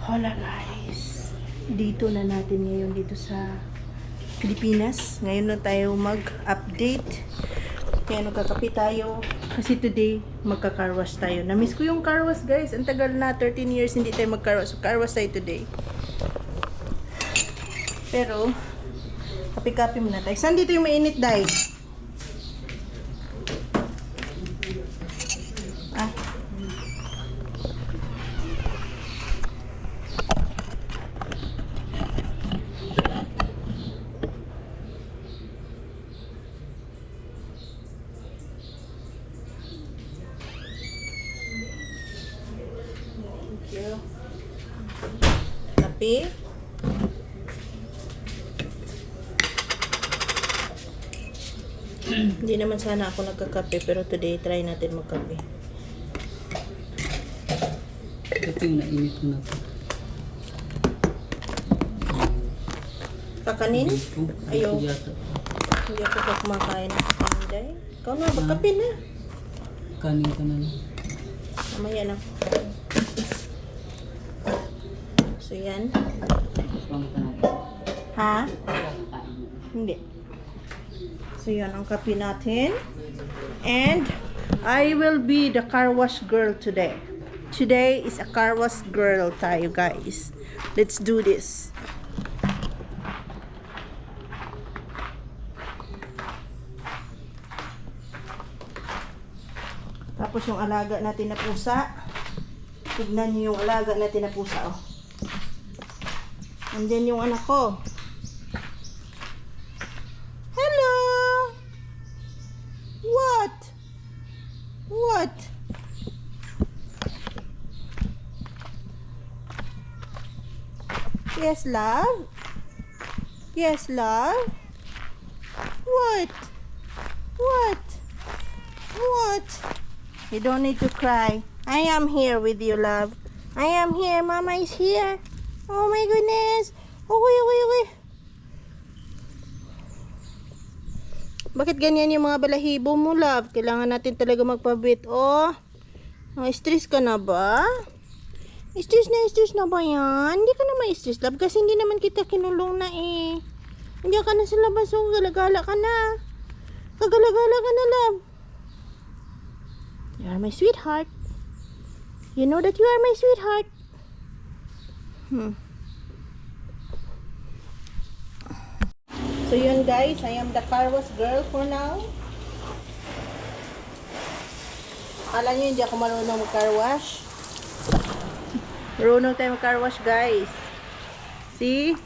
Hola guys, dito na natin ngayon dito sa Pilipinas. Ngayon na tayo mag-update. Kaya nagkakape tayo kasi today magka-carwash tayo. Namiss ko yung carwash guys. Ang tagal na, 13 years hindi tayo mag-carwash. So carwash tayo today. Pero kape-kape muna tayo. Saan dito yung mainit dahil? Kape. Hindi naman sana ako nagkakape pero today try natin magkape. Ito yung nainit ko na ito. Kakanin? Ayaw. Hindi ako kumakain ng kakanin. Ikaw na, magkape na. Kanin ka na lang. Mamaya na. So yan. Ha? Hindi. So yan ang kape natin. And I will be the car wash girl today. Today is a car wash girl tayo guys. Let's do this. Tapos yung alaga natin na pusa. Tignan niyo yung alaga natin na pusa oh. Andyan yung anak ko. Hello! What? What? Yes, love? Yes, love? What? What? What? You don't need to cry. I am here with you, love. I am here. Mama is here. Oh my goodness. Okay. Bakit ganyan yung mga balahibo mo, love? Kailangan natin talaga magpabit. Oh, stress ka na ba? Stress na ba yan? Hindi ka na ma-stress, love. Kasi hindi naman kita kinulong na eh. Hindi ka na sa labas. So, galagala ka na. Kagalagala ka na, love. You are my sweetheart. You know that you are my sweetheart. So yun guys, I am the car wash girl for now. Akala nyo hindi ako marunong mag-car wash. Marunong tayo mag-car wash guys. See?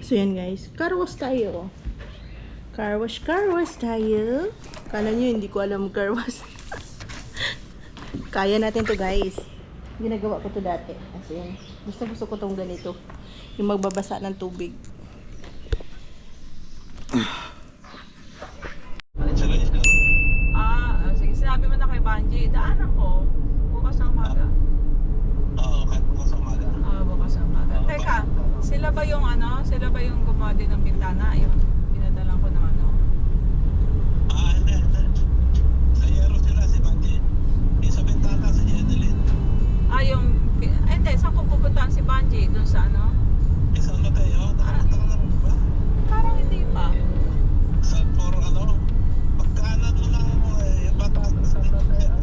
So yan guys, car wash tayo. Car wash tayo. Kala nyo hindi ko alam car wash. Kaya natin to guys. Ginagawa ko to dati. Kasi yan, gusto ko tong ganito. Yung magbabasa ng tubig. Sige, sinabi mo na kay Banji, daan ako. Bukas ng umaga. Oo, kahit bukas ang umaga. Bukas ng umaga. Teka, sila ba yung gumawa din ng bintana? Ayun, pinadalan ko ng ano. Hindi. Sa Yero sila, si Banji. Sa bintana, si Jeneline. Hindi, saan ko pupuntahan si Banji? Doon sa ano? Isang Mateo, nakakita ka na rin ba? Parang hindi pa. Sa puro pagkanan mo lang mo yung batas sa San Mateo.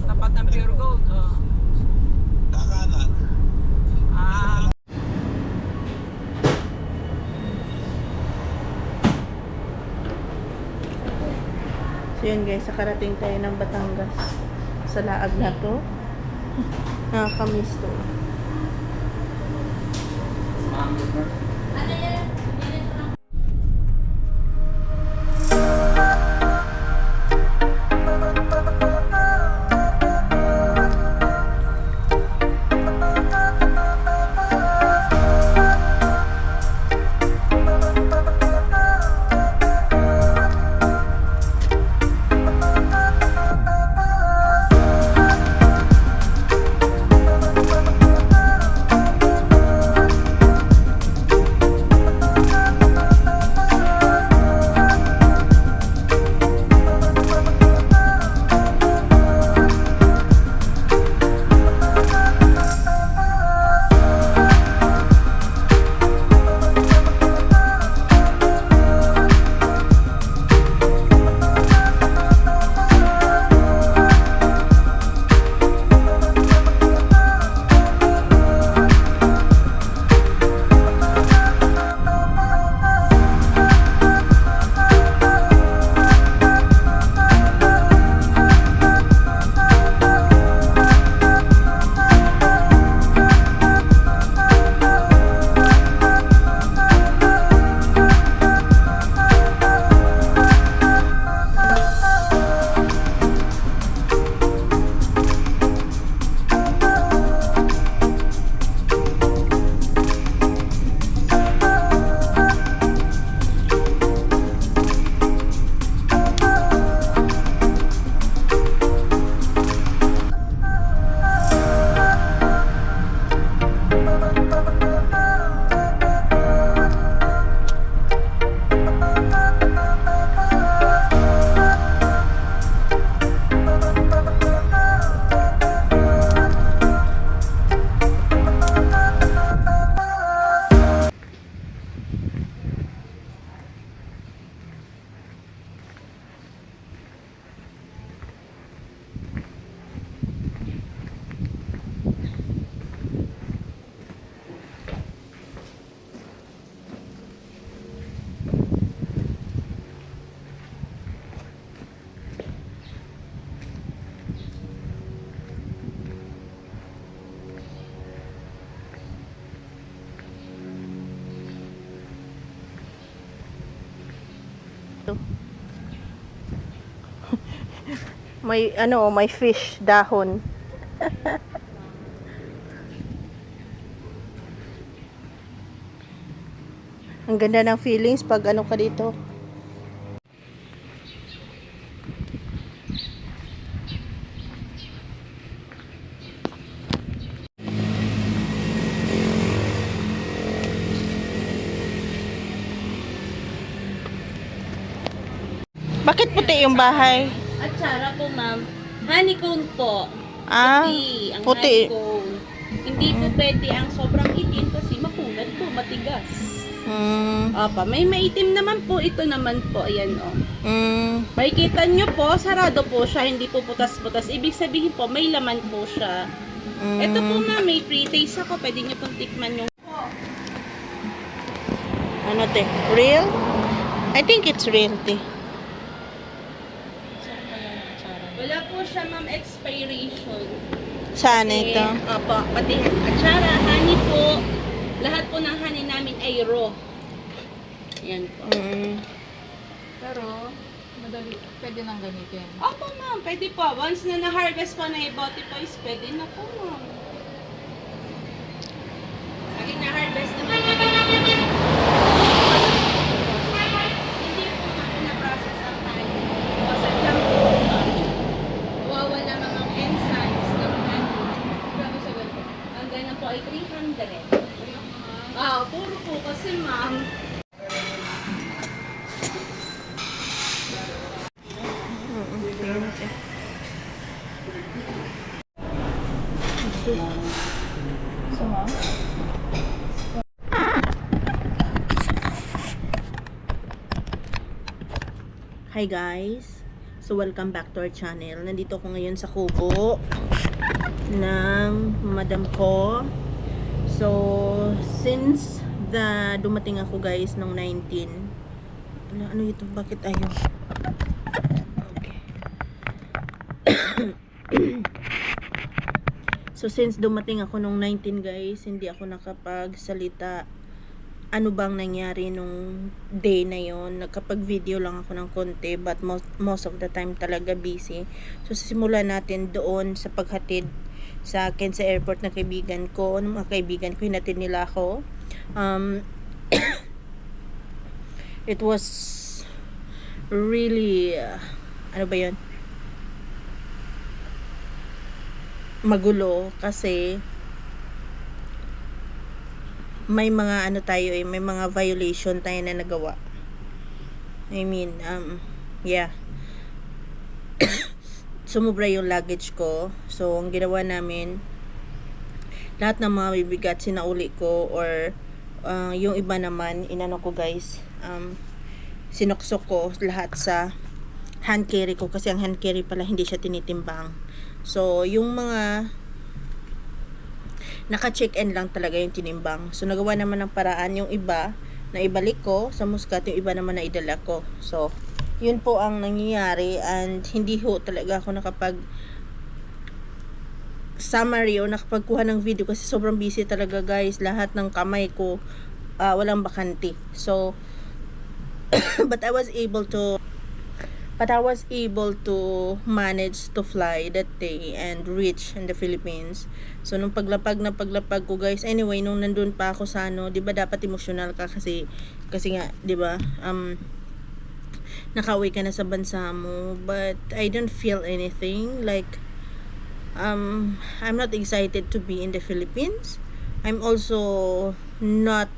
Tapat ng Pure Gold. Kakanan. So yun guys, nakarating tayo ng Batangas. Sa laag na to. Nakakamiss to. May may fish dahon. Ang ganda ng feelings pag ka dito. Bakit puti yung bahay? At Sara po, ma'am. Honeycomb po. Ah, Puti. Ang puti. honeycomb. Hindi po pwede ang sobrang itim kasi makunat po, matigas. Opa, may maitim naman po. Ito naman po, ayan o. Makikita nyo po, sarado po siya, hindi po putas-putas. Ibig sabihin po, may laman po siya. Ito po ma'am, may pre-taste ako. Pwede nyo pong tikman yung... Ano te? Real? I think it's real te. Wala po siya ma'am expiration. Saan Eh, ito? Opo, pati atsara, honey po. Lahat po ng honey namin ay raw. Yan po. Pero, madali, pwede nang gamitin. Opo ma'am, pwede po. Once na na-harvest po na ibote po is pwede na po ma'am. Lagi na-harvest naman po. Hindi po ma'am na-process ang honey. Kasi lang po ma'am. Wawala mga enzymes ng honey. Ang ganyan po ay 300. Puro po kasi ma'am. Hi guys! So welcome back to our channel. Nandito ako ngayon sa kubo ng madam ko. So since dumating ako guys ng 19. Ano ito? Bakit ayaw? Okay. So since dumating ako nung 19 guys, hindi ako nakapagsalita. Ano bang nangyari nung day na yon? Nagkapag-video lang ako ng konti, but most of the time talaga busy. So simulan natin doon sa paghatid sa akin sa airport na kaibigan ko. Mga kaibigan ko, hinatid nila ako. It was really ano ba yun? Magulo kasi may mga tayo may mga violation tayo na nagawa. I mean, yeah. Sumubra yung luggage ko. So, ang ginawa namin, lahat ng mga bibigat sinauli ko, or yung iba naman, inano ko guys, sinuksok ko lahat sa hand carry ko, kasi ang hand carry pala hindi siya tinitimbang. So, yung mga naka-check-in lang talaga yung tinimbang. So, nagawa naman ng paraan yung iba na ibalik ko sa Muscat, yung iba naman na idala ko. So, yun po ang nangyayari, and hindi ho talaga ako nakapag summary o nakapagkuha ng video kasi sobrang busy talaga guys. Lahat ng kamay ko walang bakante. So, but I was able to manage to fly that day and reach in the Philippines. So nung paglapag ko guys, anyway, nung nandun pa ako sa 'di ba dapat emotional ka kasi nga 'di ba nakauwi ka na sa bansa mo, but I don't feel anything like I'm not excited to be in the Philippines. I'm also not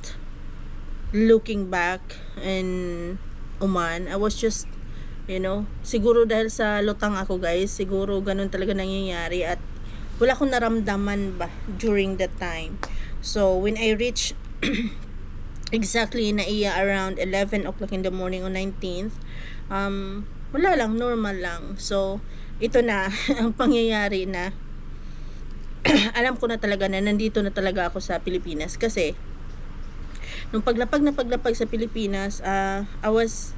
looking back in Oman. I was just siguro dahil sa lutang ako guys, siguro ganun talaga nangyayari at wala akong naramdaman ba during that time. So when I reached exactly na around 11 o'clock in the morning on 19th, wala lang, normal lang. So ito na ang pangyayari na alam ko na talaga na nandito na talaga ako sa Pilipinas, kasi nung paglapag sa Pilipinas, I was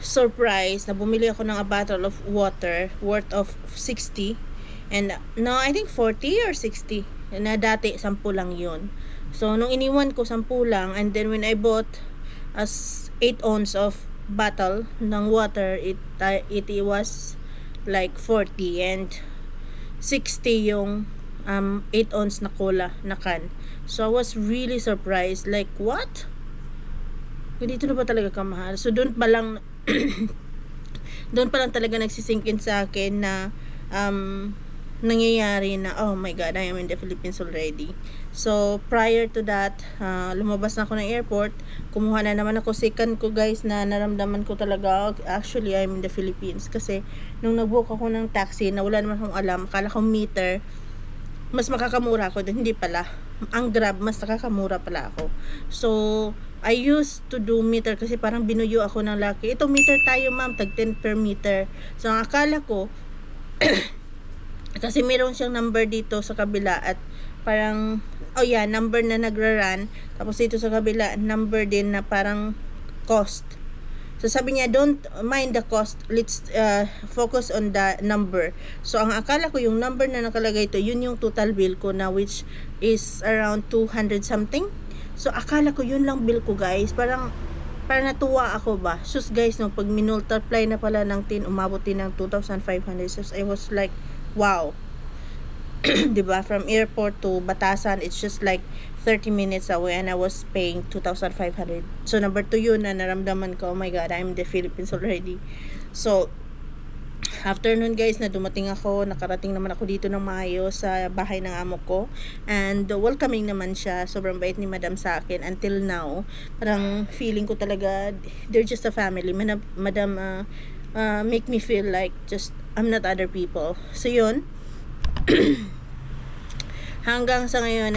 surprised na bumili ako ng a bottle of water worth of 60, and no, I think 40 or 60, na dati 10 lang yun. So nung iniwan ko 10 lang, and then when I bought as 8 ounce of bottle ng water, it was like 40 and 60 yung 8 ounce na cola na can. So I was really surprised, like what? Ganito na ba talaga kamahal? So doon pa lang doon pa lang talaga nagsisingkin sa akin na nangyayari na, oh my god, I am in the Philippines already. So prior to that, lumabas na ako ng airport, kumuha na naman ako second ko guys, na naramdaman ko talaga, actually I'm in the Philippines. Kasi nung nag-book ako ng taxi na wala naman akong alam, akala ko meter mas makakamura ako doon, hindi pala. Ang Grab mas nakakamura pala ako. So I used to do meter kasi parang binuyo ako ng laki. Ito meter tayo ma'am, tag 10 per meter. So ang akala ko kasi meron siyang number dito sa kabila at parang, oh yeah, number na nagra-run. Tapos dito sa kabila, number din na parang cost. So sabi niya, don't mind the cost, let's focus on the number. So ang akala ko yung number na nakalagay ito, yun yung total bill ko na, which is around 200 something. So akala ko yun lang bill ko guys. Parang natuwa ako ba. Sus guys, no, pag minultiply na pala ng 10, umabot din ng 2,500. So I was like, wow. Diba? From airport to Batasan, it's just like 30 minutes away and I was paying 2,500. So number 2 yun na naramdaman ko, oh my god, I'm in the Philippines already. So after nun guys, na dumating ako, nakarating naman ako dito ng maayos sa bahay ng amo ko, and welcoming naman siya, sobrang bait ni madam sa akin until now. Parang feeling ko talaga they're just a family. Madam make me feel like just I'm not other people. So yun, hanggang sa ngayon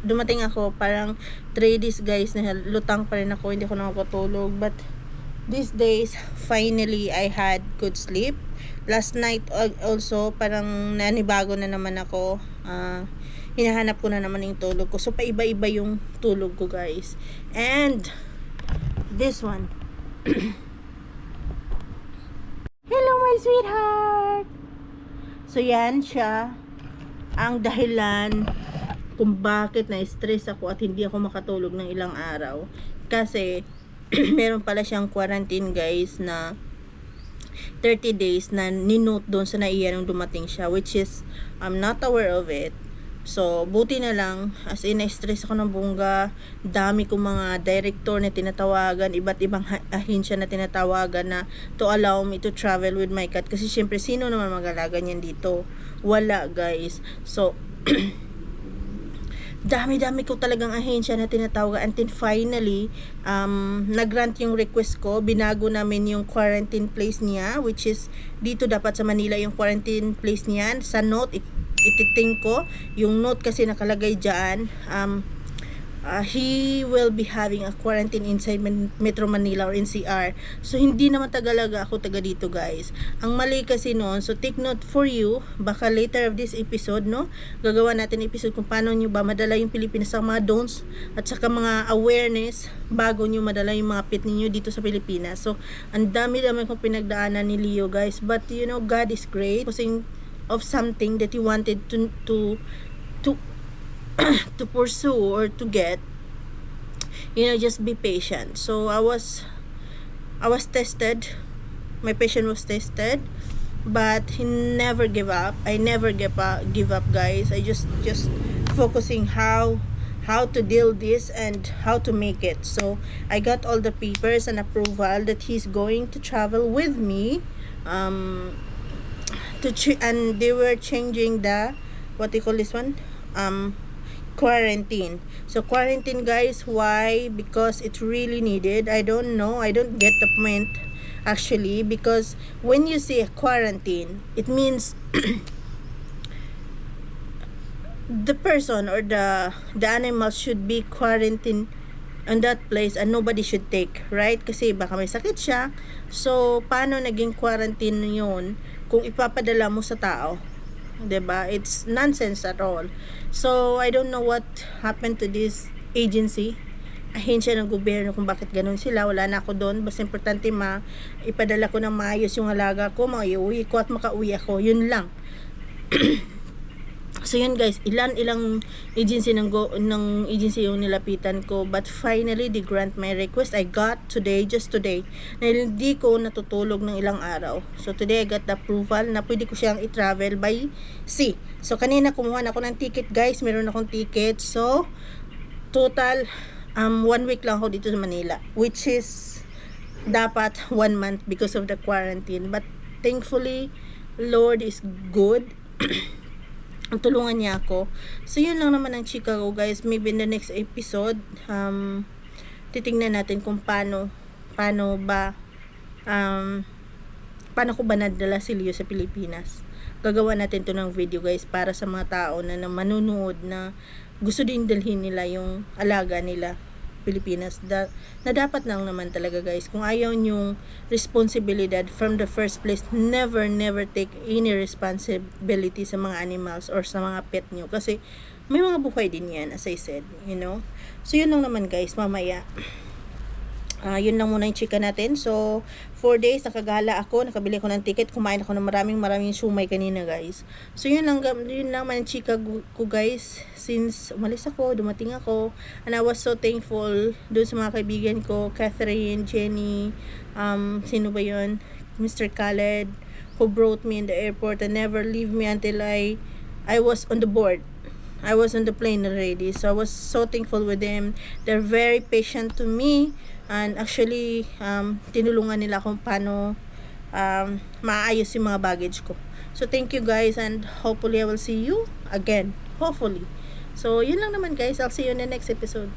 dumating ako, parang 3 days guys na lutang pa rin ako, hindi ako nakakatulog. But these days finally I had good sleep. Last night also parang nanibago na naman ako, hinahanap ko na naman yung tulog ko. So paiba-iba yung tulog ko guys. And this one hello my sweetheart. So yan siya ang dahilan kung bakit na-stress ako at hindi ako makatulog ng ilang araw. Kasi meron pala siyang quarantine guys na 30 days na ninote doon sa NAIA nung dumating siya, which is I'm not aware of it. So buti na lang, as in na-stress ako ng bongga. Dami kong mga director na tinatawagan, iba't ibang ahensya na tinatawagan na to allow me to travel with my cat. Kasi syempre sino naman mag-alaga niyan dito? Wala guys. So dami-dami ko talagang ahensya na tinatawag, until finally nag-grant yung request ko. Binago namin yung quarantine place niya, which is dito dapat sa Manila yung quarantine place niya. Sa note ititing ko yung note kasi nakalagay dyan, he will be having a quarantine inside Metro Manila or NCR. So hindi naman tagalaga ako taga dito guys. Ang mali kasi noon, so take note for you, baka later of this episode, no, gagawa natin episode kung paano nyo ba madala yung Pilipinas, sa mga don'ts at saka mga awareness bago nyo madala yung mga pet ninyo dito sa Pilipinas. So ang dami-dami kong pinagdaanan ni Leo guys, but you know, God is great. Kasi of something that you wanted to to pursue or to get, you know, just be patient. So I was tested, my patient was tested, but he never give up. I never give up guys. I just focusing how to deal this and how to make it. So I got all the papers and approval that he's going to travel with me, and they were changing the, what do you call this one, quarantine. So quarantine guys, why? Because it's really needed. I don't know, I don't get the point actually, because when you say quarantine, it means the person or the animal should be quarantined on that place and nobody should take, right? Kasi baka may sakit siya. So paano naging quarantine yun kung ipapadala mo sa tao? 'Di ba? It's nonsense at all. So I don't know what happened to this agency, ahensya ng gobyerno, kung bakit ganun sila. Wala na ako doon. Basta importante ipadala ko ng maayos yung alaga ko, maiuwi ko at makauwi ako, yun lang. So yun guys, ilang agency ng agency yung nilapitan ko, but finally they grant my request. I got today, just today, na hindi ko natutulog ng ilang araw. So today I got the approval na pwede ko siyang i-travel by sea. So kanina kumuha na ako ng ticket guys, meron akong ticket. So total 1 week lang ako dito sa Manila, which is dapat 1 month because of the quarantine. But thankfully Lord is good. Ang tulungan niya ako. So yun lang naman ang chika ko guys. Maybe in the next episode titingnan natin kung paano ko ba nadala si Leo sa Pilipinas. Gagawa natin to ng video guys para sa mga tao na manunood na gusto din dalhin nila yung alaga nila Pilipinas, na dapat lang naman talaga guys, kung ayaw nyong responsibilidad from the first place, never take any responsibility sa mga animals or sa mga pet nyo, kasi may mga buhay din yan, as I said, you know. So yun lang naman guys, mamaya yun lang muna yung chika natin. So 4 days nakagala ako, nakabili ko ng ticket, kumain ako ng maraming sumay kanina guys. So yun lang man yung chika ko guys, since umalis ako, dumating ako, and I was so thankful doon sa mga kaibigan ko, Catherine, Jenny, sino ba yun, Mr. Khaled, who brought me in the airport and never leave me until I was on the board. I was on the plane already. So I was so thankful with them. They're very patient to me. And actually, tinulungan nila kung paano maayos yung mga baggage ko. So thank you guys, and hopefully I will see you again. Hopefully. So yun lang naman guys. I'll see you in the next episode.